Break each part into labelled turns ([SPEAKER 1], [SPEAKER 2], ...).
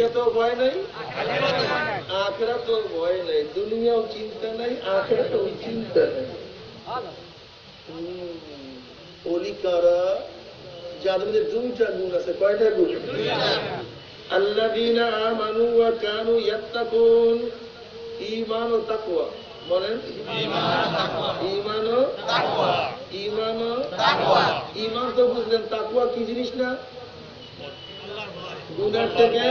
[SPEAKER 1] দুনিয়াতেও ভয় নাই, আখিরাতেও ভয় নাই। দুনিয়াও চিন্তা নাই, আখিরাতেও চিন্তা নাই। ওলি কারা? যাদের মধ্যে দুইটা গুণ আছে। কয়টা গুণ? আল্লাযীনা আমানু ওয়া কানু ইয়াত্তাকুন। ঈমান ও তাকওয়া। বলেন ঈমান ও তাকওয়া। ঈমান ও তাকওয়া। ঈমান তো বুঝলেন, তাকওয়া কি জিনিস না? গুনাহ থেকে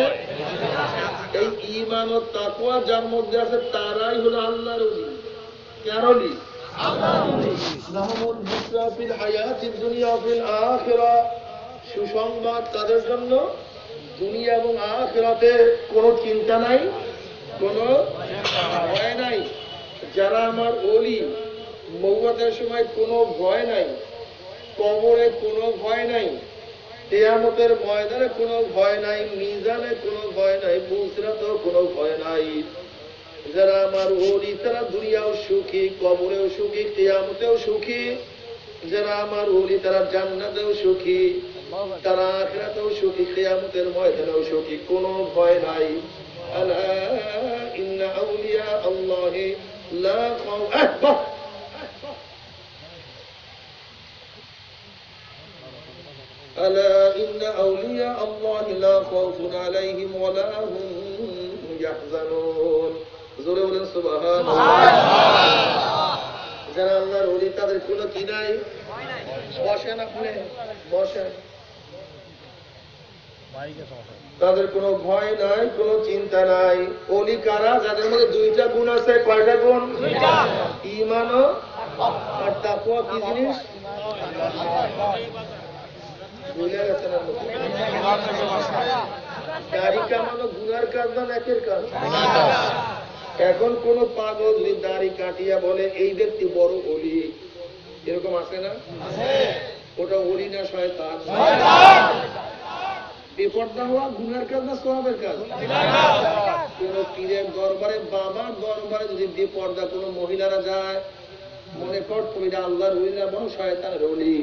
[SPEAKER 1] এই ঈমান ও তাকওয়া যার মধ্যে আছে তারাই হলো আল্লাহর ওলি। কার ওলি? আল্লাহর ওলি। লাহুমুল বুশরা ফিল হায়াতিদ দুনিয়া ওয়া ফিল আখিরা। সুসংবাদ তাদের জন্য, দুনিয়া এবং আখিরাতে কোনো চিন্তা নাই, কোনো ভয় নাই। যারা আমার ওলি, মওতের সময় কোনো ভয় নাই, কবরে কোনো ভয় নাই, কিয়ামতের ময়দানে কোনো ভয় নাই, মিজানে কোনো ভয় নাই, বুসরাতেও কোনো ভয় নাই। যারা আমার ওলি তারা দুনিয়াও সুখী, কবরেও সুখী, কিয়ামতেও সুখী। যারা আমার ওলি তারা জান্নাতেও সুখী, তারা আখিরাতেও সুখী, কিয়ামতের ময়দানেও সুখী, কোনো ভয় নাই। আলা ইন্না আউলিয়া আল্লাহি লা খাউফ ألا إن أولياء الله لا خوف عليهم ولا هم يحزنون জোরে বলেন সুবহানাল্লাহ। যারা আল্লাহর ওলি তাদের কোনো কি নাই, বসেন আপনি, বসেন। তাদের কোনো ভয় নাই, কোনো চিন্তা নাই। ওলি কারা? যাদের মধ্যে দুইটা গুণ আছে। কয়টা গুণ? ঈমান আর তাকওয়া। কি জিনিস? ভুলে গেছেন? দাড়ি কামানো গুনার কাজ না নেকের কাজ? এখন কোন পাগল যদি দাড়ি কাটিয়া বলে এই ব্যক্তি বড় ওলি, এরকম আছে না? ওটা ওলি না শয়তান? বেপরদা হওয়া গুনার কাজ না সওয়াবের কাজ? কোন পীরের দরবারে, বাবার দরবারে যদি বেপরদা কোন মহিলারা যায়, মনে কর তুমি আল্লাহর ওলি না, বড় শয়তানের ওলি।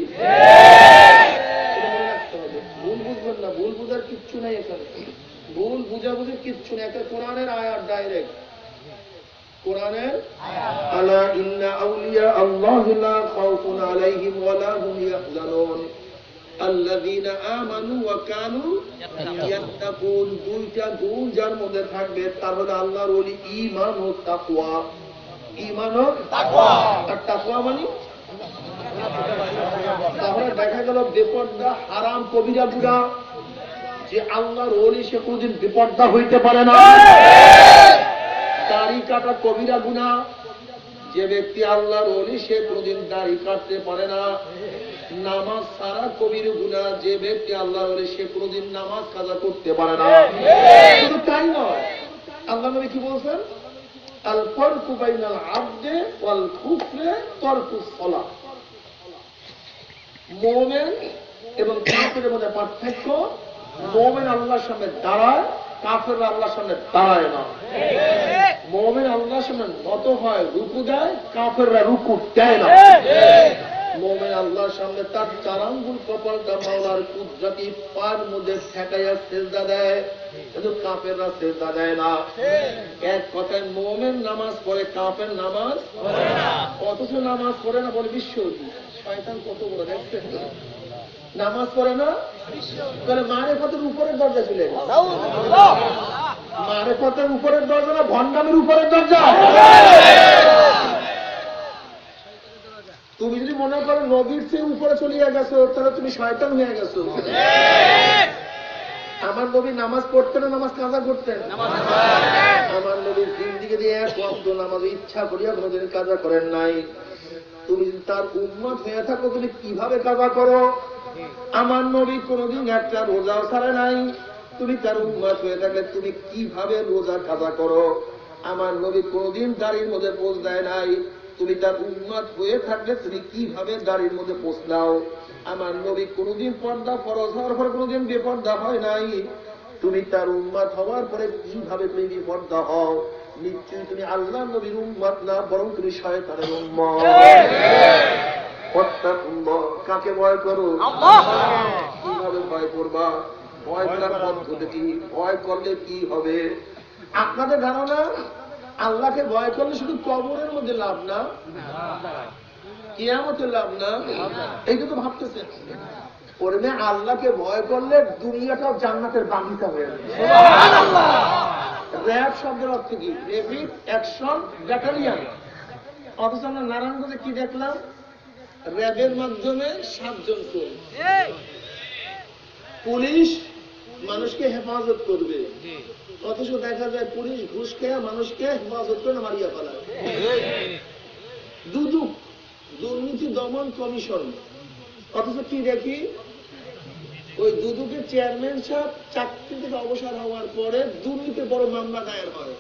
[SPEAKER 1] ভুল বুঝবেন না, ভুল বুঝার কিচ্ছু নাই এখানে, ভুল বুঝাবুঝির কিচ্ছু নেই। একটা কোরআনের আয়াত ডাইরেক্ট, কোরআনের আলা ইন্না আউলিয়া আল্লাহি লা খাউফুন আলাইহিম ওয়া লা হুম ইয়াহজানুন আল্লাযীনা আমানু ওয়া কানু ইয়াত্তাকুন। দুইটা গুণ যার মধ্যে থাকবে তার হলো আল্লাহর ওলি, ঈমান ও তাকওয়া। ঈমান ও তাকওয়া। আর তাকওয়া মানে তাহলে দেখা গেল বেপরদা হারাম কবিরা গুনাহ। যে আল্লাহর ওলি সে কোনদিন বেপরদা হইতে পারে না। দাড়ি কাটা কবিরা গুনাহ। যে ব্যক্তি আল্লাহর ওলি সে কোনদিন দাড়ি কাটতে পারে না। নামাজ সারা কবির গুনাহ। যে ব্যক্তি আল্লাহর ওলি সে কোনদিন নামাজ কাজা করতে পারে না। শুধু তাই নয়, আল্লাহ নবী কি বলছেন? আল ফারকু বাইনাল আবদে ওয়াল কুফরে তারকুস সালাহ। মুমিন এবং কাফেরের মধ্যে পার্থক্য, মুমিন আল্লাহর সামনে দাঁড়ায়, কাফেররা আল্লাহর সামনে দাঁড়ায় না। মুমিন আল্লাহর সামনে নত হয়, রুকু দেয়, কাফেররা রুকু দেয় না। মুমিন আল্লাহর সামনে তার চার আঙ্গুল কপালটা মাওলার কুদরতি পায়ের মধ্যে ঠেকাইয়া সিজদা দেয়, কিন্তু কাফেররা সিজদা দেয় না। এক কথায় মুমিন নামাজ পড়ে, কাফের নামাজ পড়ে না। অথচ নামাজ পড়ে না বলে বিশ্ব শয়তান কত বড়, দেখছেন? নামাজ পড়ে না বলে মারেফতের উপরের দরজা চলে গেছে। মারেফতের উপরের দরজা না, ভণ্ডামের উপরের দরজা। তুমি যদি মনে করো নবীর চেয়ে উপরে চলিয়ে গেছো, তাহলে তুমি শয়তান হয়ে গেছো। আমার নবী নামাজ পড়তেন না নামাজ কাজা করতেন? আমার নবীর জিন্দেগি দিয়ে এক ওয়াক্ত নামাজ ইচ্ছা করিয়া কোনদিন কাজা করেন নাই। তুমি যদি তার উম্মত হয়ে থাকো, তুমি কিভাবে কাজা করো? আমার নবী কোনদিন একটা রোজাও ছাড়ে নাই। তুমি তার উম্মত হয়ে থাকলে তুমি কিভাবে রোজা কাজা করো? আমার নবী কোনদিন দাড়ির মধ্যে পোজ দেয় নাই। তুমি তার উম্মত হয়ে থাকলে তুমি কিভাবে দাড়ির মধ্যে পোজ দাও? আমার নবী কোনদিন পর্দা ফরজ হওয়ার পরে কোনদিন বেপর্দা হয় নাই। তুমি তার উম্মত হওয়ার পরে কিভাবে তুমি বেপর্দা হও? নিশ্চয়ই তুমি আল্লাহ নবীর উম্মত না, বরং তুমি শয়তানের উম্মত। কাকে ভয় করো? কিভাবে ভয় করবা? ভয় করার পদ্ধতি কি, ভয় করলে কি হবে? আপনাদের ধারণা আল্লাহকে ভয় করলে শুধু কবরের মধ্যে লাভ না, কিয়ামতে লাভ না? এইটা তো ভাবতেছেন। ওর মেয়ে আল্লাহকে ভয় করলে দুনিয়াটাও জান্নাতের বাগিচা হয়ে যাবে। র্যাব শব্দের অর্থ কি? Rapid action battalion. অথচ আমরা নারায়ণগঞ্জে কি দেখলাম? র্যাবের মাধ্যমে 7 জন খুন। পুলিশ মানুষকে হেফাজত করবে, অথচ দেখা যায় পুলিশ ঘুষ খেয়ে মানুষকে হেফাজত করে মারিয়া ফেলায়। দুদক, দুর্নীতি দমন কমিশন, অথচ কি দেখি? ওই দুদকের চেয়ারম্যান সাহেব চাকরি থেকে অবসর হওয়ার পরে দুর্নীতির বড় মামলা দায়ের হয়।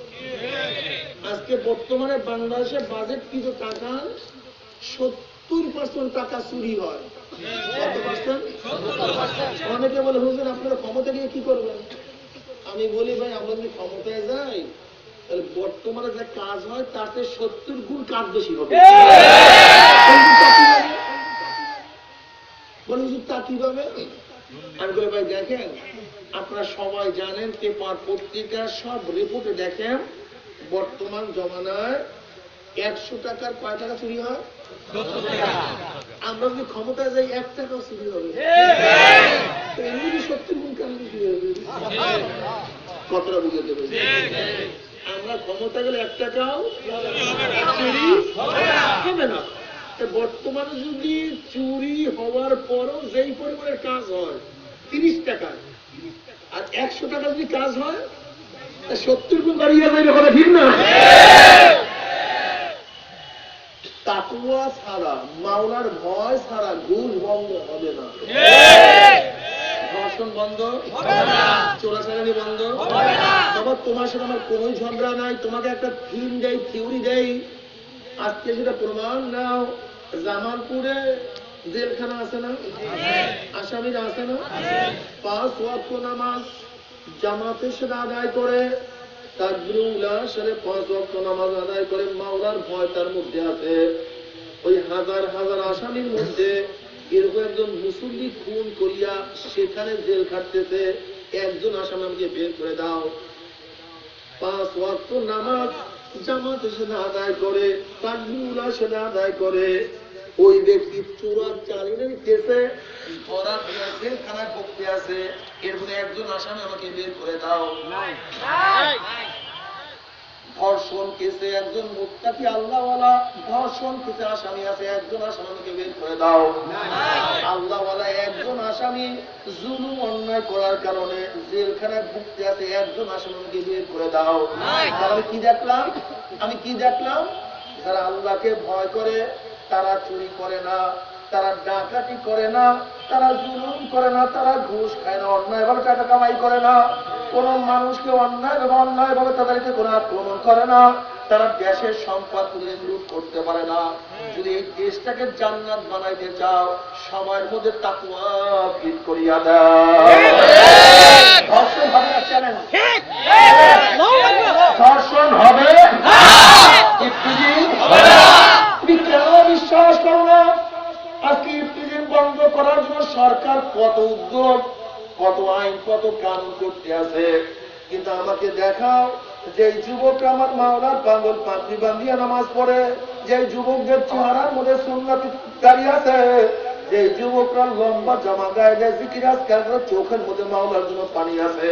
[SPEAKER 1] আজকে বর্তমানে বাংলাদেশের বাজেট কিছু টাকা 70% টাকা চুরি হয়। কত পার্সেন্ট? অনেকে বলে হুজুর আপনারা ক্ষমতা নিয়ে কি করবেন? আমি বলি ভাই আমরা যদি ক্ষমতায় যাই তাহলে বর্তমানে যে কাজ হয় তাতে 70 গুণ কাজ বেশি হবে। বলে হুজুর তা কিভাবে? আমি বলি ভাই দেখেন, আপনারা সবাই জানেন, পেপার পত্রিকা সব রিপোর্টে দেখেন, বর্তমান জমানায় 100 টাকার কয় টাকা চুরি হয়? আমরা যদি ক্ষমতায় যাই 1 টাকাও চুরি হবে। এমনি 70 গুণ কাজ বেশি হবে। কতটা বুঝতে পারি? আমরা ক্ষমতা গেলে 1 টাকাও চুরি হবে না। বর্তমানে যদি চুরি হওয়ার পরও যেই পরিমাণের কাজ হয় 30 টাকা, আর 100 টাকা যদি কাজ হয় 70 গুণ বাড়িয়ে যাবে। কথা ঠিক না? তাকওয়া ছাড়া, মাওলার ভয় ছাড়া ঘুষ বন্ধ হবে না, ধর্ষণ বন্ধ হবে না, চোরাচালানি বন্ধ হবে না। তবে তোমার সাথে আমার কোনো ঝগড়া নাই, তোমাকে একটা থিম দেই, থিওরি দেই, আজকে সেটা প্রমাণ নাও। জামালপুরে জেলখানা আছে না? আসামিরা আছে না? 5 ওয়াক্ত নামাজ জামাতের সাথে আদায় করে, তাকবীরুল্লাহ সাথে 5 ওয়াক্ত নামাজ আদায় করে, মাওলার ভয় তার মধ্যে আছে। ওই হাজার হাজার আসামির মধ্যে এরকম একজন মুসল্লি খুন করিয়া সেখানে জেল খাটতেছে, একজন আসামি আমাকে বের করে দাও। 5 ওয়াক্ত নামাজ জামাতের সাথে আদায় করে, তাকবীরুল্লাহ সাথে আদায় করে, ওই ব্যক্তি চোরাচালানির কেসে ধরা দিয়ে জেলখানায় ভুগতে আছে, এর মধ্যে একজন আসামি আমাকে বের করে দাও। ধর্ষণ কেসে একজন মুত্তাকি আল্লাহওয়ালা ধর্ষণ কেসে আসামি আছে, একজন আসামি আমাকে বের করে দাও। আল্লাহওয়ালা একজন আসামি জুলুম অন্যায় করার কারণে জেলখানায় ভুগতে আছে, একজন আসামি আমাকে বের করে দাও। আমি কি দেখলাম? যারা আল্লাহকে ভয় করে তারা চুরি করে না, তারা ডাকাতি করে না, তারা জুলুম করে না, তারা ঘুষ খায় না, অন্যায়ভাবে টাকা কামাই করে না, কোন মানুষকে অন্যায়ভাবে তাদেরকে কোনো আক্রমণ করে না, তারা দেশের সম্পদ তুলে লুট করতে পারে না। যদি এই দেশটাকে জান্নাত বানাইতে চাও, সময়ের মধ্যে তাকওয়া ফিট করিয়া দাও। ধর্ষণ হবে না, চ্যালেঞ্জ। ধর্ষণ হবে না, তুমি কেন বিশ্বাস করো না? আজকে ইফতিজিং বন্ধ করার জন্য সরকার কত উদ্যোগ, কত আইন, কত কানুন করতে আছে, কিন্তু আমাকে দেখাও যে যুবকরা আমার মাওলার পাগল পাগড়ি বাঁধিয়া নামাজ পড়ে, যে যুবকদের চেহারার মধ্যে সুন্নাত দাঁড়িয়ে আছে, যে যুবকরা লম্বা জামা গায়ে দেয়, জিকির আজকার করে, চোখের মধ্যে মাওলার জন্য পানি আছে,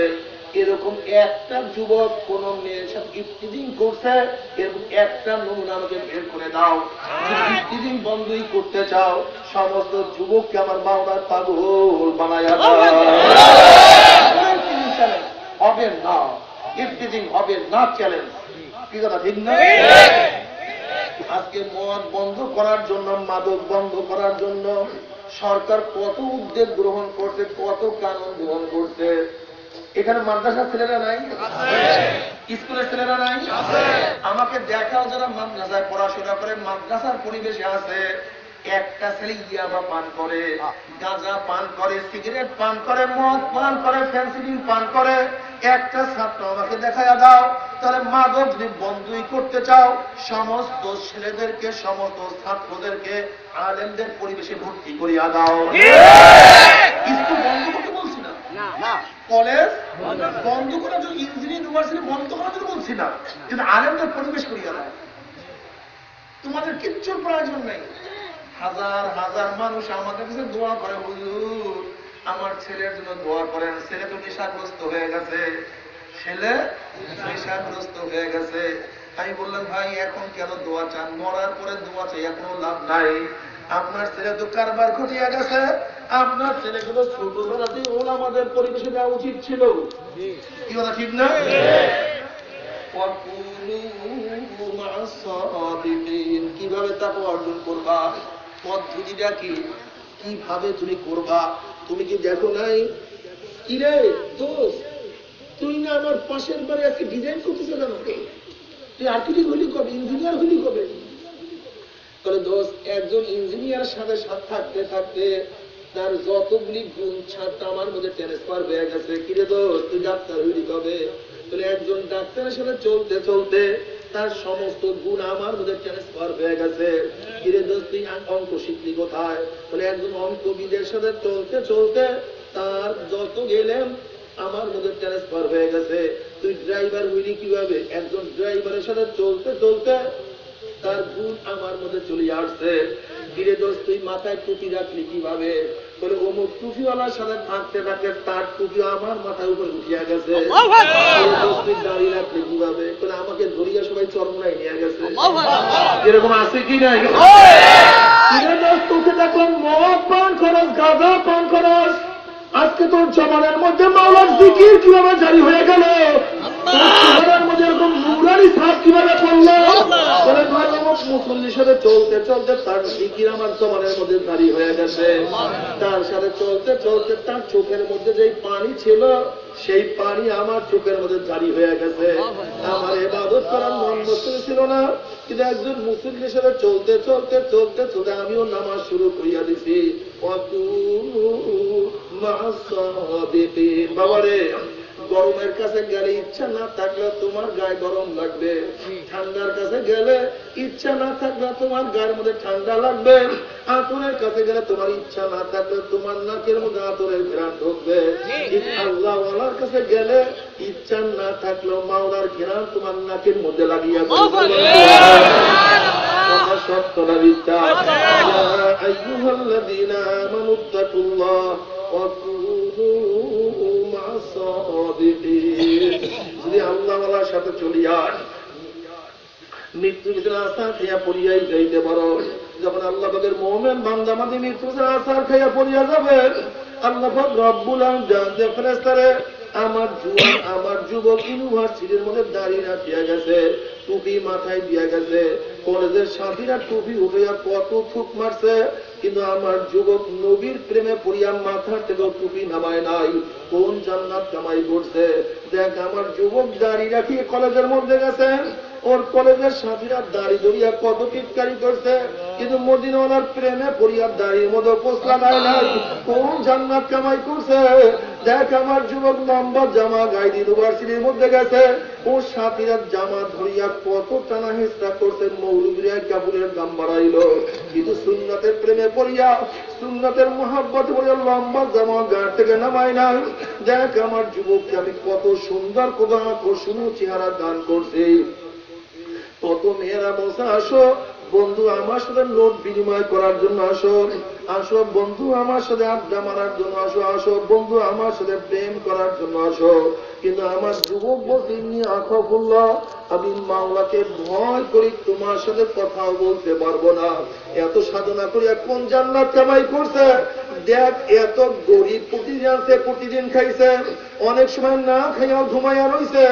[SPEAKER 1] এরকম একটা যুবক কোন মেয়ের সাথে ইফতিজিং করছে, এরকম একটা নমুনা আমাকে বের করে দাও। ইফতিজিং বন্ধই করতে চাও, সমস্ত যুবককে আমার মাওলার পাগল বানায়া দাও। হবে না, ইফতিজিং হবে না, চ্যালেঞ্জ। কি কথা ঠিক না? আজকে মদ বন্ধ করার জন্য, মাদক বন্ধ করার জন্য সরকার কত উদ্যোগ গ্রহণ করছে, কত কানুন গ্রহণ করছে। এখানে মাদ্রাসার ছেলেরা নাই? স্কুলের ছেলেরা নাই? আমাকে দেখাও যারা মাদ্রাসায় পড়াশোনা করে, মাদ্রাসার পরিবেশে আছে, একটা ছেলে ইয়াবা পান করে, গাঁজা পান করে, সিগারেট পান করে, মদ পান করে, ফেন্সিডিল পান করে, একটা ছাত্র আমাকে দেখাইয়া দাও। তাহলে মাদক যদি বন্ধই করতে চাও, সমস্ত ছেলেদেরকে, সমস্ত ছাত্রদেরকে আলেমদের পরিবেশে ভর্তি করিয়া দাও। স্কুল বন্ধ করতে বলছি না, বন্ধ করার জন্য ইঞ্জিনিয়ারিং ইউনিভার্সিটি বন্ধ করার জন্য বলছি না, কিন্তু আলেমদের পরিবেশ করিয়া দেয়। তোমাদের কিচ্ছুর প্রয়োজন নেই। হাজার হাজার মানুষ আমাদের কাছে দোয়া করে, হুজুর আমার ছেলের জন্য দোয়া করেন, ছেলে তো নেশাগ্রস্ত হয়ে গেছে, ছেলে নেশাগ্রস্ত হয়ে গেছে। আমি বললাম ভাই এখন কেন দোয়া চান, মরার পরে দোয়া চাই এখনো লাভ নাই। আপনার ছেলে তো কারবার ঘটিয়া গেছে, আপনার ছেলেগুলো ছোটবেলাতেই ওলামাদের পরিবেশে দেওয়া উচিত ছিল। কি কথা ঠিক না? কিভাবে তাকে অর্জন করবা, পদ্ধতিটা কি, কিভাবে তুমি করবা? তুমি কি দেখো নাই? কিরে দোস্ত, তুই না আমার পাশের বাড়ি আজকে ডিজাইন করতেছে কেন? তুই আর্কিটেক্ট হলি কবে, ইঞ্জিনিয়ার হলি কবে? তাহলে দোস্ত একজন ইঞ্জিনিয়ার সাথে সাথে থাকতে থাকতে তার যতগুলি গুণ ছাড়টা আমার মধ্যে ট্রান্সফার হয়ে গেছে। কিরে দোস্ত তুই ডাক্তার হইলি কবে? তাহলে একজন ডাক্তারের সাথে চলতে চলতে তার সমস্ত গুণ আমার মধ্যে ট্রান্সফার হয়ে গেছে। কিরে দোস্ত তুই অঙ্ক শিখলি কোথায়? তাহলে একজন অঙ্কবিদের সাথে চলতে চলতে তার যত গেলেন আমার মধ্যে ট্রান্সফার হয়ে গেছে। তুই ড্রাইভার হইলি কিভাবে? একজন ড্রাইভারের সাথে চলতে চলতে তার গুণ আমার মধ্যে চলে আসছে। ধীরে দোস্ত তুই মাথায় টুপি রাখলি কিভাবে? বলে অমুক টুপিওয়ালার সাথে থাকতে থাকতে তার টুপি আমার মাথার উপরে উঠিয়া গেছে। তুই দাঁড়িয়ে রাখলি কিভাবে? বলে আমাকে ধরিয়া সবাই চরমনায় নিয়ে গেছে। এরকম আছে কি নাই? ধীরে দোস্ত তোকে দেখলাম মদ পান খরচ, গাঁজা পান খরচ, আজকে তোর জমানের মধ্যে মাওলার জিকির কিভাবে জারি হয়ে গেল? জমানের মধ্যে এরকম নুরানি সাপ কিভাবে করলো? মুসল্লির সাথে চলতে চলতে তার জিকির আমার জমানের মধ্যে জারি হয়ে গেছে। তার সাথে চলতে চলতে তার চোখের মধ্যে যে পানি ছিল সেই পানি আমার চোখের মধ্যে জারি হয়ে গেছে। আমার ইবাদত করার মন বসতে ছিল না, কিন্তু একজন মুসল্লির সাথে চলতে চলতে চলতে চলতে আমিও নামাজ শুরু করিয়া দিছি। বাবারে গরমের কাছে গেলে ইচ্ছা না থাকলে তোমার গায়ে গরম লাগবে, ঠান্ডার কাছে গেলে ইচ্ছা না থাকলে তোমার গায়ের মধ্যে ঠান্ডা লাগবে, আতরের কাছে গেলে তোমার ইচ্ছা না থাকলে তোমার নাকের মধ্যে আতরের ঘ্রাণ ঢুকবে। আল্লাহওয়ালার কাছে গেলে ইচ্ছা না থাকলেও মাওলার ঘ্রাণ তোমার নাকের মধ্যে লাগিয়া সত্য না মিথ্যা? আইয়ুহাল্লাযীনা আমানুত্তাকুল্লাহ যদি আল্লাহওয়ালার সাথে চলিয়া মৃত্যু ভিতরে আসার খাইয়া পড়িয়াই যাইতে পারো। যখন আল্লাহ পাকের মুমিন বান্দা মাঝে মৃত্যু ভিতরে আসার খাইয়া পড়িয়া যাবে, আল্লাহ পাক রব্বুল আলামিন জানতে ফেরেশতারে আমার যুবক ইউনিভার্সিটির মধ্যে দাঁড়িয়ে রাখিয়া গেছে, টুপি মাথায় দিয়া গেছে, কলেজের সাথীরা টুপি উঠাইয়া কত ফুক মারছে, কিন্তু আমার যুবক নবীর প্রেমে পড়িয়া মাথার থেকে টুপি নামায় নাই। কোন জান্নাত কামাই করছে? দেখ আমার যুবক দাঁড়িয়ে রাখিয়ে কলেজের মধ্যে গেছে, ওর কলেজের সাথীরা দাড়ি ধরিয়া কত টিটকারি করছে, কিন্তু মদিনাওয়ালার প্রেমে পড়িয়া দাড়ির মধ্যে পোষলা নাই নাই। কোন জান্নাত কামাই করছে? দেখ আমার যুবক লম্বা জামা গায়ে ইউনিভার্সিটির মধ্যে গেছে, ওর সাথীরা জামা ধরিয়া কত টানা হেঁচড়া করছে, মৌলবীরা কাপড়ের দাম বাড়াইলো, কিন্তু সুন্নাতের প্রেমে পড়িয়া সুন্নাতের মহাব্বতে পড়িয়া লম্বা জামা গায়ে থেকে নামাই নাই। দেখ আমার যুবককে আমি কত সুন্দর কত আকর্ষণীয় চেহারা দান করছি। কত মেয়েরা বলছে আসো বন্ধু আমার সাথে নোট বিনিময় করার জন্য আসো, আসো বন্ধু আমার সাথে আড্ডা মারার জন্য আসো, আসো বন্ধু আমার সাথে প্রেম করার জন্য আসো। কিন্তু আমার যুবক বলতে আখফুল্লাহ, আমি মাওলাকে ভয় করি, তোমার সাথে কথাও বলতে পারবো না। এত সাধনা করিয়া কোন জান্নাত কামাই করছে? দেখ এত গরিব প্রতিদিন আছে, প্রতিদিন খাইছে, অনেক সময় না খাইয়া ঘুমাইয়া রইছে,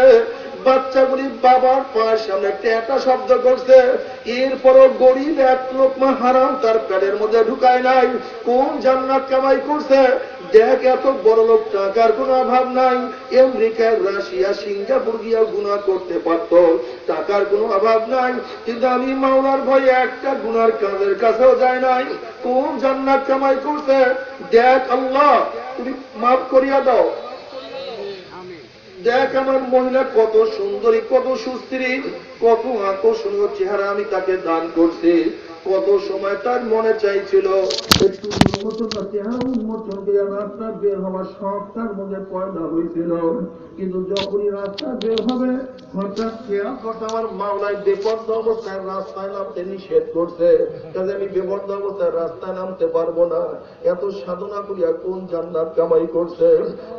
[SPEAKER 1] বাচ্চাগুলি বাবার পায়ের সামনে টেটা শব্দ করছে, এরপরও গরিব এক লোকমা হারাম তার পেটের মধ্যে ঢুকায় নাই। কোন জান্নাত কামাই করছে? দেখ এত বড় লোক, টাকার কোনো অভাব নাই, আমেরিকা রাশিয়া সিঙ্গাপুর গিয়া গুনাহ করতে পারত, টাকার কোনো অভাব নাই, কিন্তু আমি মাওলার ভয়ে একটা গুনার কাজের কাছেও যায় নাই। কোন জান্নাত কামাই করছে? দেখ আল্লাহ তুমি মাফ করিয়া দাও। দেখ আমার মহিলা কত সুন্দরী, কত সুস্ত্রী, কত আকর্ষণীয় চেহারা আমি তাকে দান করছি, কত সময় তার মনে চাইছিল একটু উন্মোচন চেহারা উন্মোচন করে রাস্তা বের হওয়ার শখ তার মধ্যে পয়দা হয়েছিল, কিন্তু যখনই রাস্তা বের হবে হঠাৎ খেয়াল করতে আমার মাওলায় বেপর্দা অবস্থায় রাস্তায় নামতে নিষেধ করছে, কাজে আমি বেপর্দা অবস্থায় রাস্তায় নামতে পারবো না। এত সাধনা করিয়া কোন জান্নাত কামাই করছে,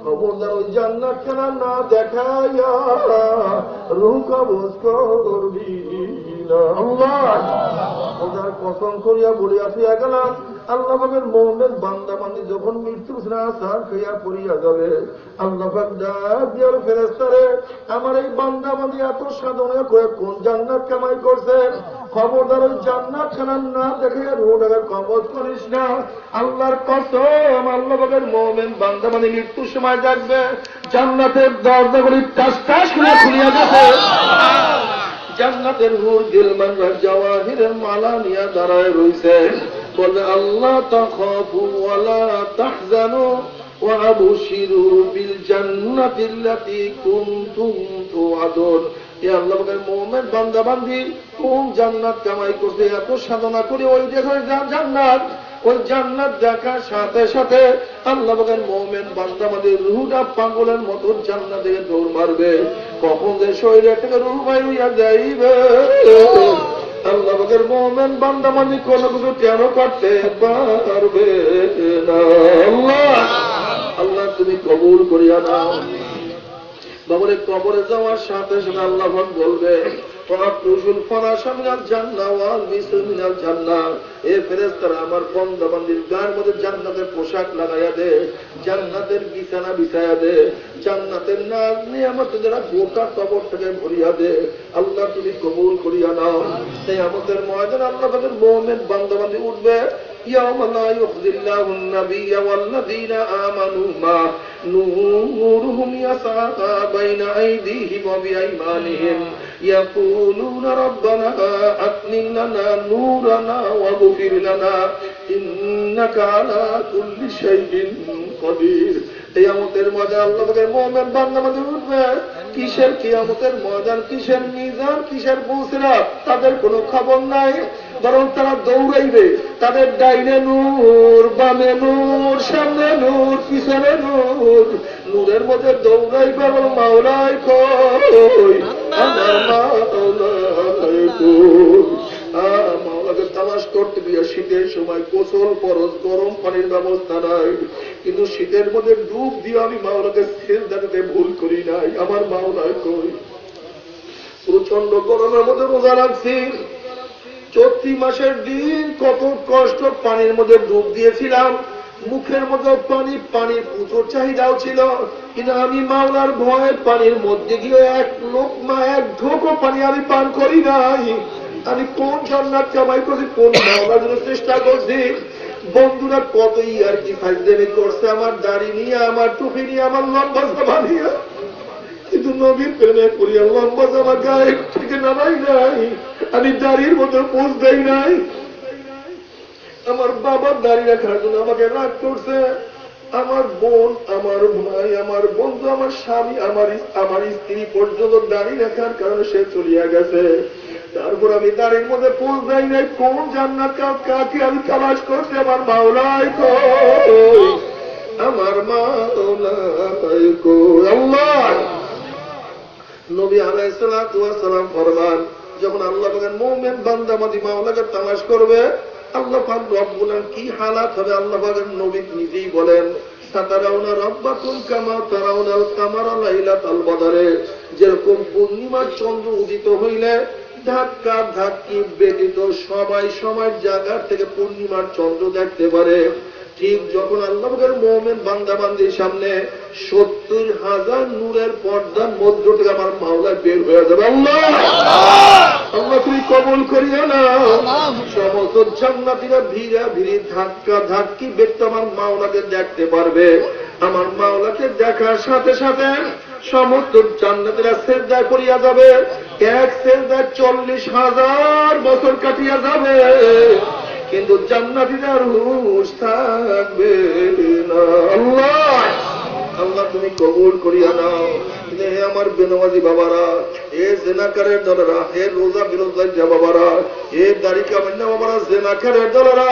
[SPEAKER 1] খবরদার ওই জান্নাত খানা না দেখাইয়া রূহ কবজ করবি না। আল্লাহ ওদের কসম করিয়া বলিয়া ফিয়া গেলাম, আল্লাহ পাকের মুমিন বান্দা বান্দি যখন মৃত্যুর আসার খেয়া পড়িয়া যাবে, আল্লাহ পাক ডাক দিয়া ফেরেশতারে, আমার এই বান্দা বান্দি এত সাধনা করে কোন জান্নাত কামাই করছে, খবরদার ওই জান্নাত খানা না দেখে রোডাকে কবজ করিস না। আল্লাহর কসম, আল্লাহ পাকের মুমিন বান্দা বান্দি মৃত্যুর সময় দেখবে জান্নাতের দরজাগুলি টাস টাস করে খুলিয়া গেছে, জান্নাতের হুর গিলমানরা জাওয়াহিরের মালা নিয়ে দাঁড়ায় রইছে, বলে আল্লাহ তাখাফু ওয়ালা তাহজানু ওয়া আবশিরু বিল জান্নাতিল্লাতী কুনতুম তুআদুন। এ আল্লাহ পাকের মুমিন বান্দা বান্দি কোন জান্নাত কামাই করতে এত সাধনা করে ওই দেখো জান্নাত, ওই জান্নাত দেখার সাথে সাথে আল্লাহ পাকের মুমিন বান্দা বান্দির রূহটা পাগলের মতো জান্নাতে দৌড় মারবে, কখন যে শরীরে থেকে রূহ বাইরে যাইবে আল্লাহ পাকের মুমিন বান্দা বান্দি কোনো কিছু কেন করতে পারবে না। আল্লাহ আল্লাহ তুমি কবুল করিয়া নাও। বাবরে কবরে যাওয়ার সাথে সাথে আল্লাহ বলবে আমার বান্দা বান্দির গায়ের মধ্যে জান্নাতের পোশাক লাগাইয়া দে, জান্নাতের বিছানা বিছাইয়া দে, জান্নাতের নাজ নিয়ামত যারা গোটা কবর থেকে ভরিয়া দে। আল্লাহ তুমি কবুল করিয়া নাও। তাই আমাদের ময়দান আল্লাহ তাদের মুমিন বান্দা বান্দি উঠবে, يوم لا يخزي الله النبي والذين آمنوا معه نورهم يسعى بين أيديهم وبأيمانهم يقولون ربنا أتمم لنا نورنا واغفر لنا إنك على كل شيء قدير। কিয়ামতের ময়দান আল্লাহ পাকের মুমিন বান্দা বান্দি উঠবে, কিসের কিয়ামতের ময়দান, কিসের মিজান, কিসের পুসরাত তাদের কোনো খবর নাই, বরং তারা দৌড়াইবে, তাদের ডাইনে নূর, বামে নূর, সামনে নূর, পিছনে নূর, নূরের মধ্যে দৌড়াইবে এবং মাওলাই কই আমার মাওলাই কই। মাওলাকে তালাশ করতে গিয়ে শীতের সময় গোসল ফরজ, গরম পানির ব্যবস্থা নাই, কিন্তু শীতের মধ্যে ডুব দিয়ে আমি মাওলাকে সিজদাতে ভুল করি নাই, আমার মাওলাই কই। প্রচন্ড গরমের মধ্যে রোজা রাখছি, চৈত্র মাসের দিন কত কষ্ট পানির মধ্যে ডুব দিয়েছিলাম, মুখের মধ্যে পানি, পানির প্রচুর চাহিদাও ছিল, কিন্তু আমি মাওলার ভয়ে পানির মধ্যে গিয়ে এক লোকমা এক ঢোকো পানি আমি পান করি নাই। আমি কোন জান্নাত কামাই করছি, কোন মাওলার জন্য চেষ্টা করছি। বন্ধুরা কত আর কি ফাজলামি করছে আমার দাড়ি নিয়ে, আমার টুপি নিয়ে, আমার লম্বা জামা নিয়ে, কিন্তু নবীর প্রেমে করিয়া লম্বা জামা গায়ে থেকে নামাই নাই, আমি দাড়ির মতো পোজ দেই নাই। আমার বাবার দাড়ি রাখার জন্য আমাকে রাগ করছে, আমার বোন, আমার ভাই, আমার বন্ধু, আমার স্বামী, আমার স্ত্রী পর্যন্ত দাড়ি রাখার কারণে সে চলিয়া গেছে। তারপর আমি দাড়ির মধ্যে পোজ দেই নাই। কোন জান্নাত কাকে আমি তালাশ করছি, আমার মাওলাই কই, আমার মাওলাই কই। আল্লাহ নবী আলাইহিস সালাতু ওয়াস সালাম ফরমান, যখন আল্লাহ পাকের মুমিন বান্দা বান্দি মাওলাকে তালাশ করবে, আল্লাহ পাক রব্বুল আলামিন কি হালাত হবে আল্লাহ পাকের নবী নিজেই বলেন, সাতারাউনা রাব্বাকুম কামা তারাউনাল কামারা লাইলাতাল বদরে। যেরকম পূর্ণিমার চন্দ্র উদিত হইলে ধাক্কা ধাক্কি ব্যতীত সবাই সবার জায়গার থেকে পূর্ণিমার চন্দ্র দেখতে পারে, ঠিক যখন আল্লাহ পাকের মুমিন বান্দা বান্দির সামনে 70,000 নূরের পর্দার মধ্য থেকে আমার মাওলা বের হয়ে যাবে। আল্লাহ আল্লাহ তুমি কবুল করিও না। সমস্ত জান্নাতীরা ভিড়া ভিড়ি ধাক্কা ধাক্কি ব্যক্তি আমার মাওলাকে দেখতে পারবে। আমার মাওলাকে দেখার সাথে সাথে সমস্ত জান্নাতীরা সিজদায় পড়িয়া যাবে, এক সিজদায় 40,000 বছর কাটিয়া যাবে, কিন্তু জান্নাতীদের হুঁশ থাকবে না। আল্লাহ আল্লাহ তুমি কবুল করিয়া নাও। হে আমার বেনামাজি বাবারা, এ জেনাকারের দলেরা, হে রোজা বিরোধী বাবারা, এ দাড়ি কামেন্না বাবারা, জেনাকারের দলেরা,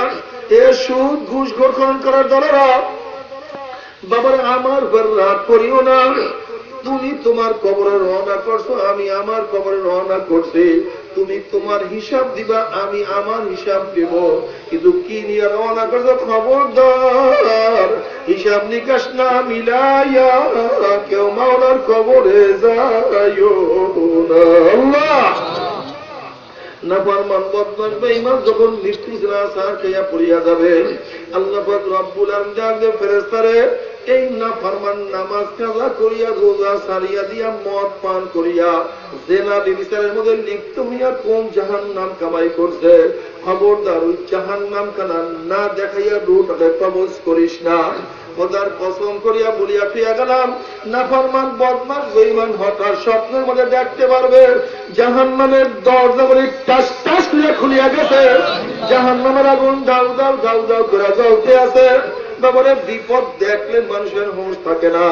[SPEAKER 1] এ সুদ ঘুষ গ্রহণ করার দলেরা, বাবার আমার উপর রাগ করিও না। তুমি তোমার কবরে রওনা করছো, আমি আমার কবরে রওনা করছি। তুমি তোমার হিসাব দিবা, আমি আমার হিসাব দেব। কিন্তু কি নিয়ে রওনা করছো? খবরদার হিসাব নিকাশ না মিলাইয়া কেউ মাওলার কবরে যাইও না। আল্লাহ নাফরমান বদমাশ বেঈমান যখন মৃত্যু সার খেয়া পড়িয়া যাবে, আল্লাহ পাক রব্বুল আলামিন ডাকবে ফেরেশতারে, এই নাফরমান নামাজ কাজা করিয়া রোজা সারিয়া দিয়া মদ পান করিয়া জেনা ব্যভিচারের মধ্যে লিপ্ত হইয়া কোন জাহান্নাম কামাই করছে, খবরদার ওই জাহান্নাম খানা না দেখাইয়া রুটাকে কবজ করিস না। খোদার কসম করিয়া বলিয়া পেয়ে গেলাম, নাফরমান বদমাশ বেঈমান হঠাৎ স্বপ্নের মধ্যে দেখতে পারবে জাহান্নামের দরজা বলে টাস টাস করে খুলিয়া গেছে, জাহান্নামের আগুন দাউ দাউ দাউ দাউ করে জ্বলতে আছে। বাবারে বিপদ দেখলে মানুষের হুঁশ থাকে না।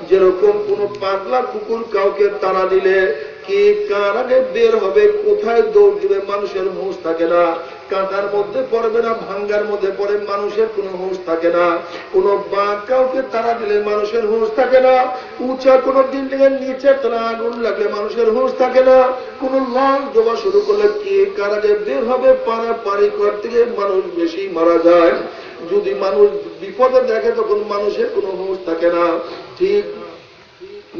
[SPEAKER 1] যেরকম কোন পাগলা কুকুর কাউকে তাড়া দিলে কে কার আগে বের হবে, কোথায় দৌড় দিবে, মানুষের হুঁশ থাকে না। কাঁটার মধ্যে পড়বে না ভাঙ্গার মধ্যে পড়ে, মানুষের কোনো হুঁশ থাকে না। কোন বাঘ কাউকে তাড়া দিলে মানুষের হুঁশ থাকে না। উঁচা কোন বিল্ডিং এর নিচে তারা আগুন লাগলে মানুষের হুঁশ থাকে না। কোন লঞ্চ ডোবা শুরু করলে কে কার আগে বের হবে, পারাপারি করতে গিয়ে মানুষ বেশি মারা যায়। যদি মানুষ বিপদে দেখে তখন মানুষের কোনো হুঁশ থাকে না। ঠিক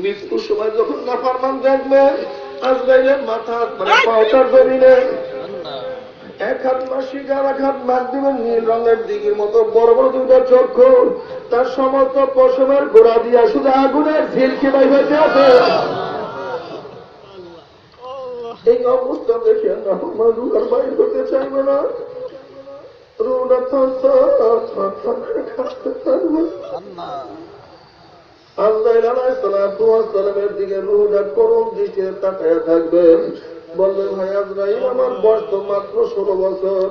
[SPEAKER 1] মৃত্যুর সময় যখন নাফরমান দেখবে আজরাইলের মাথা মানে পাওয়ার জমিনে এক হাত মাসিক আর এক হাত মাছ দিবেন, নীল রঙের দিঘির মতো বড় বড় দুটো চক্ষু, তার সমস্ত পশমের গোড়া দিয়া শুধু আগুনের ঝিলকে বাই হইতে আছে। এই অবস্থা দেখে নাফরমান রুহার বাইর করতে চাইবে না, রুহটা কাঁপতে থাকবে। আজরাইল আলাইহিস সালামের দিকে রুহটা করুণ দৃষ্টিতে তাকায়া থাকবে। বলবে, ভাই আজরাইল, আমার বয়স তো মাত্র 16 বছর,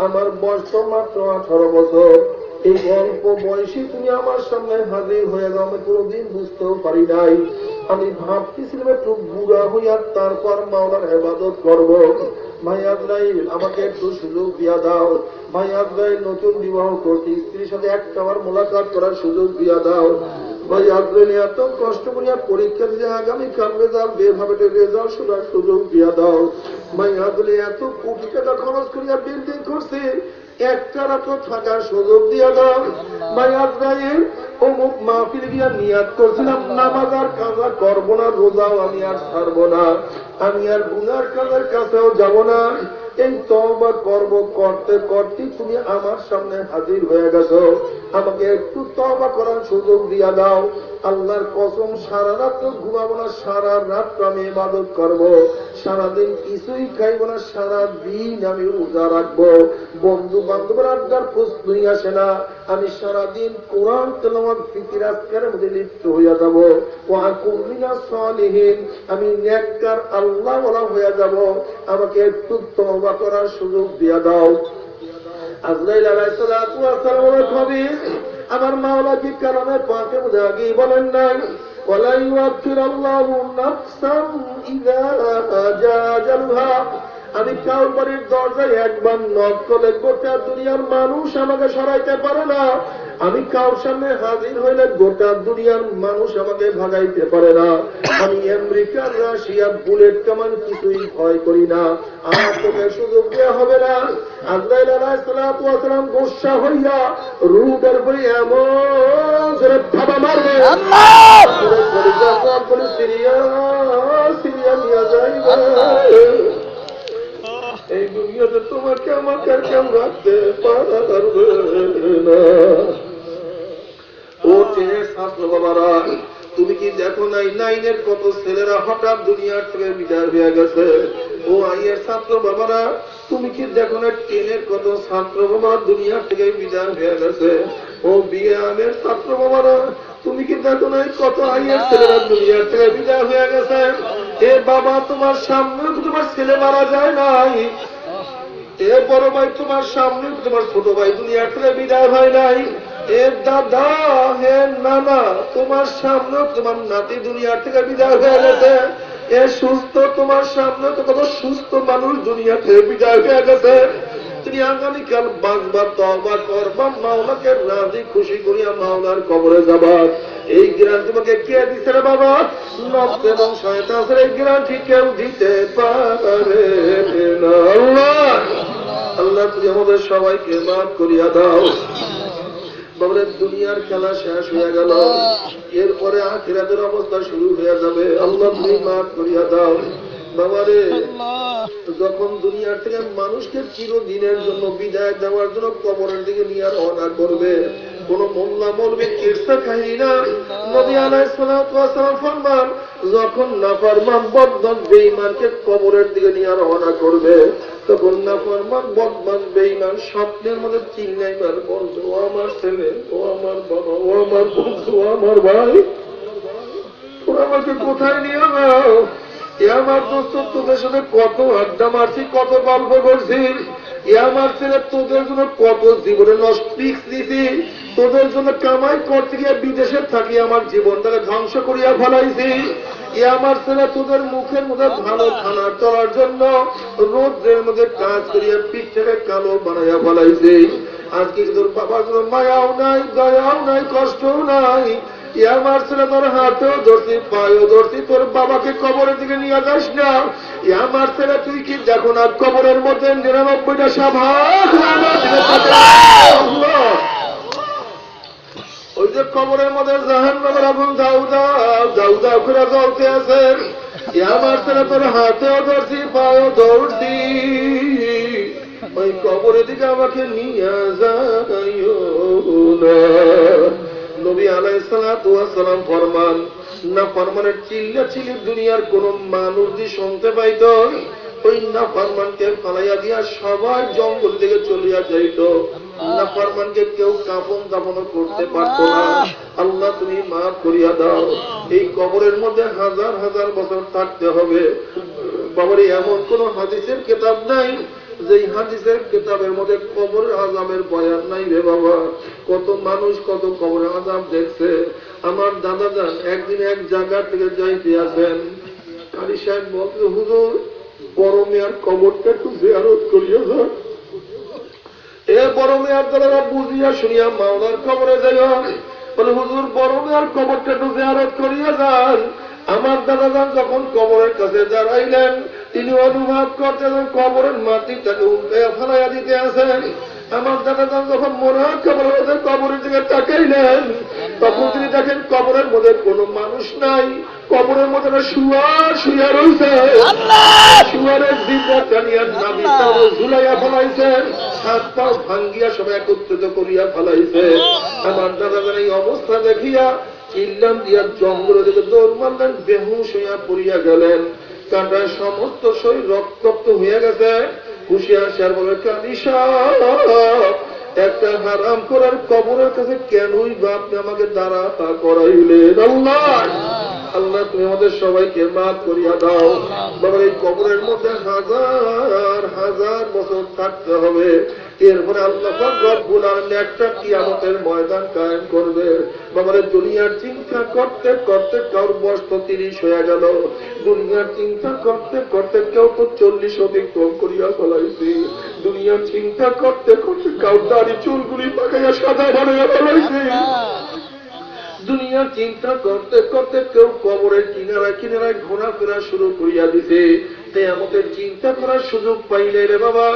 [SPEAKER 1] আমার বয়স তো মাত্র 18 বছর। এই অল্প বয়সে তুমি আমার সামনে হাজির হয়ে যাও, আমি কোনোদিন বুঝতেও পারি নাই। আমি ভাবতেছিলাম একটু বুড়া হইয়া তারপর মাওলার ইবাদত করব। ভাই আজরাইল, আমাকে একটু সুযোগ দিয়া দাও। ভাই আজরাইল, নতুন বিবাহ করছি, স্ত্রীর সাথে একটাবার মোলাকাত করার সুযোগ দিয়া দাও। ভাই আজরাইল, এত কষ্ট করিয়া পরীক্ষা দিয়ে আগামীকাল রেজাল্ট বের হবে, রেজাল্ট শোনার সুযোগ দিয়া দাও। ভাই আজরাইল, এত কোটি টাকা খরচ করিয়া বিল্ডিং করছি, একটা রাত থাকার সুযোগ দিয়া দাও। ভাই আজরাইল, অমুক মাহফিল গিয়া নিয়াত করছিলাম নামাজ আর কাজা করবো না, রোজাও আমি আর ছাড়বো না, আমি আর গুনার কাজের কাছেও যাব না। এই তওবা করব, করতে করতে তুমি আমার সামনে হাজির হয়ে গেছো, আমাকে একটু তওবা করার সুযোগ দিয়া দাও। আল্লাহর কসম, সারা রাত ঘুমাবো না, সারা রাত আমি ইবাদত করব, সারাদিন কিছুই খাইবো না, সারা দিন আমি রোজা রাখবো। বন্ধু বান্ধবের আড্ডার প্রশ্নই আসে না, আমি সারাদিন কোরআন তেলাওয়াত ফিকির আজকারের মধ্যে লিপ্ত হইয়া যাব। ওয়া কুম মিনাস সালিহিন, আমি নেককার আল্লাহ ওয়ালা হইয়া যাব, আমাকে একটু তওবা করার সুযোগ দিয়া দাও। আজরাইল আলাইহিস সালাতু ওয়াস সালামের খবর আমার মাওলা কি কারণে পাকে মধ্যে আগেই বলেন নাই, ওয়ালা ইউআখিরুল্লাহু নাফসান ইযা জা আজালুহা। আমি কাউর বাড়ির দরজায় একবার নক করলে গোটা দুনিয়ার মানুষ আমাকে সরাইতে পারে না, আমি কাউর সামনে হাজির হইলে গোটা দুনিয়ার মানুষ আমাকে ভাগাইতে পারে না। আমি আমেরিকার রাশিয়া বুলেট কামান কিছুই ভয় করি না, আর তোকে সুযোগ দেওয়া হবে না। আজরাইল আলাইহিস সালাতু ওয়াস সালাম গোসা হইয়া রুহের উপরে এমন জোরে থাবা মারবে, আল্লাহ বলে সিরিয়া সিরিয়া নিয়ে যাইবে। এই দুনিয়াতে তোমাকে আমাকে কেউ রাখতে পারবে না। ও টেনের ছাত্র বাবারা, তুমি কি দেখো নাই নাইনের কত ছেলেরা হঠাৎ দুনিয়ার থেকে বিদায় হয়ে গেছে? ও আইয়ের ছাত্র বাবারা, তুমি কি দেখো না টেনের কত ছাত্র বাবা দুনিয়ার থেকে বিদায় হয়ে গেছে? ও বিয়ে আমের ছাত্র বাবারা, তুমি কি দেখো নাই কত আইয়ের ছেলেরা দুনিয়ার থেকে বিদায় হয়ে গেছে? এ বাবা, তোমার সামনে তোমার ছেলে মারা যায় নাই, এ বড় ভাই তোমার সামনে তোমার ছোট ভাই দুনিয়ার থেকে বিদায় হয় নাই। এ দাদা, হে নানা, তোমার সামনে তোমার নাতি দুনিয়ার থেকে বিদায় হয়ে গেছে। এ সুস্থ, তোমার সামনে তো কত সুস্থ মানুষ দুনিয়া থেকে বিদায় হয়ে গেছে। তুমি আগামীকাল বাঁচবার, তওবা করবা, মাওলাকে রাজি খুশি করিয়া মাওলার কবরে যাবার। এই জ্ঞান তোমাকে কে দিচ্ছে রে বাবা? নফস এবং শয়তান, এই জ্ঞানটি কেউ দিতে পারে না। আল্লাহ, আল্লাহ তুমি আমাদের সবাইকে মাফ করিয়া দাও। বাবারে, দুনিয়ার খেলা শেষ হয়ে গেল, এরপরে আখিরাতের অবস্থা শুরু হয়ে যাবে। আল্লাহ তুমি মাফ করিয়া দাও। বাবারে, যখন দুনিয়ার থেকে মানুষকে চিরদিনের জন্য বিদায় দেওয়ার জন্য কবরের দিকে নিয়ে রওনা করবে, কোন মোল্লা মৌলবি কিরসা খাই না। নবী আলাইহিস সালাতু ওয়াস সালাম ফরমান, যখন নাফরমান বদমাশ বেঈমানকে কবরের দিকে নিয়ে রওনা করবে, তখন নাফরমান বদমাশ বেঈমান স্বপ্নের মধ্যে চিল্লাইবার, বলতো, ও আমার ছেলে, ও আমার বাবা, ও আমার বন্ধু, ও আমার ভাই, তোরা আমাকে কোথায় নিয়ে যাও? আমার দোস্ত, তোদের সাথে কত আড্ডা মারছি, কত গল্প করছি। আমার ছেলে, তোদের জন্য কত জীবনে নষ্ট দিছি, তোদের জন্য কামাই করতে গিয়ে বিদেশে থাকি আমার জীবনটাকে ধ্বংস করিয়া ফেলাইছি। আমার ছেলে, তোদের মুখের মধ্যে ভালো খানা চলার জন্য রোদ্রের মধ্যে কাজ করিয়া পিঠটাকে কালো বানাইয়া ফেলাইছি। আজকে তোর বাবার জন্য মায়াও নাই, দয়াও নাই, কষ্টও নাই। আমার ছেলে, তোর হাতেও ধরছি, পায়েও ধরছি, তোর বাবাকে কবরের দিকে নিয়ে যাস না। আমার ছেলে, তুই কি দেখো না কবরের মধ্যে ৯৯টা সাপ ওই যে কবরের মধ্যে জাহান্নামের আগুন দাউ দাউ দাউ দাউ করে জ্বলতে আছে। আমার ছেলে, তোর হাতেও ধরছি, পায়েও ধরছি, ওই কবরের দিকে আমাকে নিয়ে যাইও না। নবী আলাইহিস সালাতু ওয়াস সালাম ফরমান, নাফরমানের চিল্লাচিল্লি দুনিয়ার কোন মানুষ যদি শুনতে পাইত, ওই নাফরমানকে ফালাইয়া দিয়া সবাই জঙ্গল থেকে চলিয়া যাইত। নাফরমানকে কেউ কাফন দাফনও করতে পারত না। আল্লাহ তুমি মাফ করিয়া দাও। এই কবরের মধ্যে হাজার হাজার বছর থাকতে হবে। বাবারে, এমন কোন হাদিসের কিতাব নাই যে হাদিসের কিতাবের মধ্যে কবর আযাবের বয়ান নাই রে বাবা। কত মানুষ কত কবর আযাব দেখছে। আমার দাদা যান একদিন এক জায়গা থেকে যাইতে আছেন, কারি সাহেব বলতে, হুজুর বড় মেয়ার কবরটা একটু জিয়ারত করিয়া যান। এ বড় মেয়ার দ্বারা বুঝিয়া শুনিয়া মাওলার কবরে যাইয়া বলে, হুজুর বড় মেয়ার কবরটা একটু জিয়ারত করিয়া যান। আমার দাদা যান যখন কবরের কাছে দাঁড়াইলেন, তিনি অনুভব করতেন কবরের মাটি তাকে উল্টে ফেলাইয়া দিতে আছেন। আমার দাদা যান যখন মরা কবরের দিকে তাকাইলেন, তখন তিনি দেখেন কবরের মধ্যে কোন মানুষ নাই, কবরের মধ্যে শুয়া রয়েছে। শুয়ারের জিন্দা টানিয়া নাবি ঝুলাইয়া ফেলাইছেন, হাত পাও ভাঙ্গিয়া সব একত্রিত করিয়া ফেলাইছে। আমার দাদা যান এই অবস্থা দেখিয়া চিল্লাম দিয়া জঙ্গল দিকে দৌড় মারলেন, বেহুশ হইয়া পড়িয়া গেলেন। কাঁটায় সমস্ত শরীর রক্তাক্ত হয়ে গেছে। হুঁশিয়ার সার বলে, কানিশা, একটা হারাম করার কবরের কাছে কেনই বা আপনি আমাকে দাঁড়া করাইলেন? আল্লাহ, আল্লাহ তুমি আমাদের সবাইকে মাফ করিয়া দাও। বাবার, এই কবরের মধ্যে হাজার হাজার বছর থাকতে হবে। এরপরে আল্লাহ রব্বুল আলামিন একটা কিয়ামতের ময়দান কায়েম করবে। বাবার, দুনিয়ার চিন্তা করতে করতে কার বয়স তো ৩০ হয়ে গেল। দুনিয়ার চিন্তা করতে করতে কেউ তো ৪০ অতিক্রম করিয়া ফেলাইছি। দুনিয়ার চিন্তা করতে করতে কাউ দাড়ি চুলগুলি পাকাইয়া সাদা বানাইয়া ফেলাইছি। দুনিয়ার চিন্তা করতে করতে কেউ কবরের কিনারায় কিনারায় ঘোরাফেরা শুরু করিয়া দিছে। তাই আমাদের চিন্তা করার সুযোগ পাইলে রে বাবা,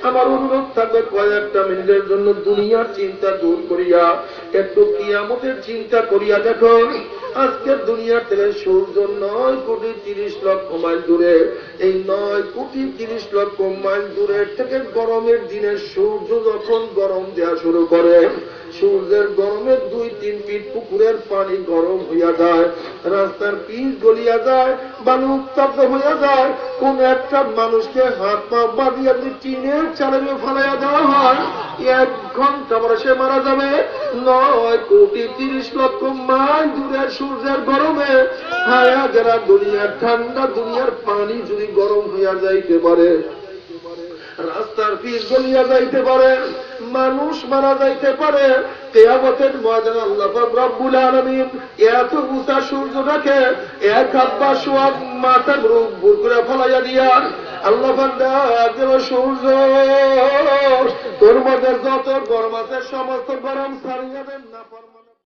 [SPEAKER 1] আমার অনুরোধ থাকবে কয়েকটা মিনিটের জন্য দুনিয়ার চিন্তা দূর করিয়া একটু কিয়ামতের চিন্তা করিয়া দেখো। আজকের দুনিয়ার থেকে সূর্য ৯,৩০,০০,০০০ মাইল দূরে। এই ৯,৩০,০০,০০০ মাইল দূরের থেকে গরমের দিনে সূর্য যখন গরম দেওয়া শুরু করে, সূর্যের গরমে ২-৩ ফিট পুকুরের পানি গরম হইয়া যায়, রাস্তার পিচ গলিয়া যায়, বালু উত্তপ্ত হইয়া যায়। কোন একটা মানুষকে হাত পা বাঁধিয়া যদি টিনের চালের ফেলাইয়া দেওয়া হয়, ১ ঘন্টা পরে সে মারা যাবে। ৯,৩০,০০,০০০ মাইল দূরের সূর্যের গরমে হায়া গেলা দুনিয়ার ঠান্ডা দুনিয়ার পানি যদি গরম হইয়া যাইতে পারে, রাস্তার পিচ গলিয়া যাইতে পারে, মানুষ মারা যাইতে পারে। কিয়ামতের ময়দানে আল্লাহ পাক রব্বুল আলামিন এত উঁচা সূর্যটাকে এক হাত বা সোয়া মাথার রূপ ভুল করে ফলাইয়া দিয়া আল্লাহ পাক ডাক দিল, সূর্য তোর মধ্যে যত গরম আছে সমস্ত গরম ছাড়িয়া দেন না।